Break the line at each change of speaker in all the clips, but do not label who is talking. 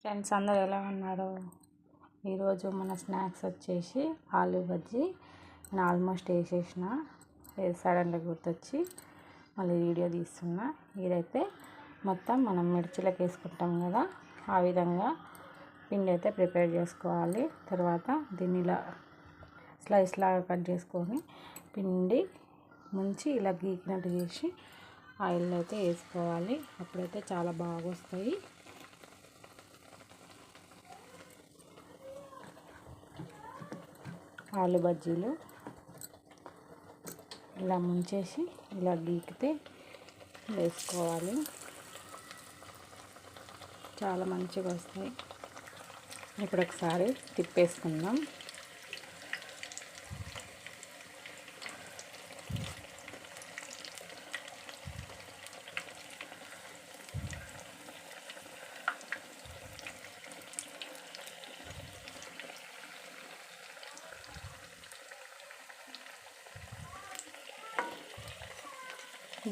Friends అందరూ ఎలా ఉన్నారు? ఈరోజు మన స్నాక్స్ వచ్చేసి ఆలూ బజ్జీ. నేను ఆల్మోస్ట్ వేసేసిన, సడన్గా గుర్తొచ్చి మళ్ళీ వీడియో తీస్తున్నా. ఇదైతే మొత్తం మనం మిర్చిలకు వేసుకుంటాం కదా, ఆ విధంగా పిండి అయితే ప్రిపేర్ చేసుకోవాలి. తర్వాత దీన్ని ఇలా స్లైస్ లాగా కట్ చేసుకొని పిండి ముంచి ఇలా గీకినట్టు చేసి ఆయిల్ అయితే వేసుకోవాలి. అప్పుడైతే చాలా బాగా వస్తాయి. ఆలు బజ్జీలు ఇలా ముంచేసి ఇలా గీకితే వేసుకోవాలి. చాలా మంచిగా వస్తాయి. ఇప్పుడు ఒకసారి తిప్పేసుకుందాం.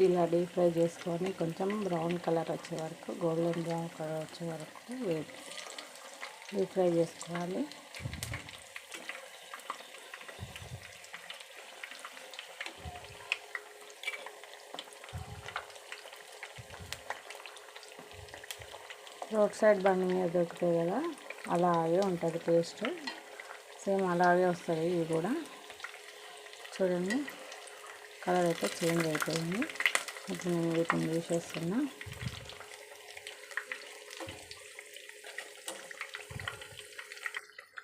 ఇలా డీప్ ఫ్రై చేసుకొని కొంచెం బ్రౌన్ కలర్ వచ్చే వరకు, గోల్డెన్ బ్రౌన్ కలర్ వచ్చే వరకు డీప్ ఫ్రై చేసుకోవాలి. రోడ్ సైడ్ బండి మీద దొరుకుతాయి కదా, అలాగే ఉంటుంది టేస్ట్. సేమ్ అలాగే వస్తుంది. ఇవి కూడా చూడండి, కలర్ అయితే చేంజ్ అయిపోయింది. ఇప్పుడు నేను వీటిని తీసేస్తున్నా.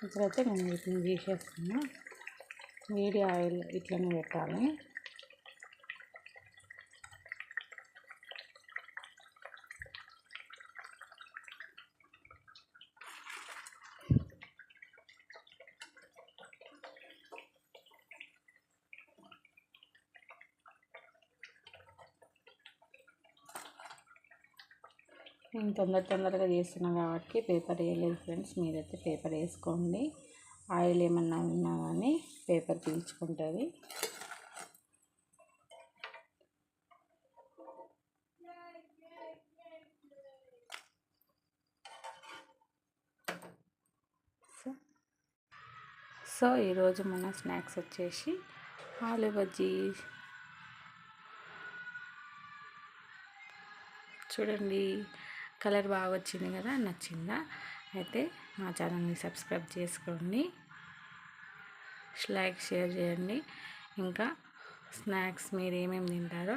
ఇప్పుడైతే నేను వీటిని తీసేస్తున్నా. వేడి ఆయిల్ ఇట్లనే పెట్టాలి. నేను తొందరగా చేస్తున్నాను కాబట్టి పేపర్ వేయలేదు ఫ్రెండ్స్. మీరైతే పేపర్ వేసుకోండి. ఆయిల్ ఏమన్నా ఉన్నా కానీ పేపర్ పీల్చుకుంటుంది. సో ఈరోజు మన స్నాక్స్ వచ్చేసి ఆలూ బజ్జీ. చూడండి, కలర్ బాగా వచ్చింది కదా, నచ్చిందా? అయితే మా ఛానల్ని సబ్స్క్రైబ్ చేసుకోండి, లైక్ షేర్ చేయండి. ఇంకా స్నాక్స్ మీరు ఏమేమి తింటారో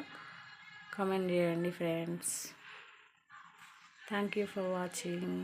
కామెంట్ చేయండి friends. Thank you for watching.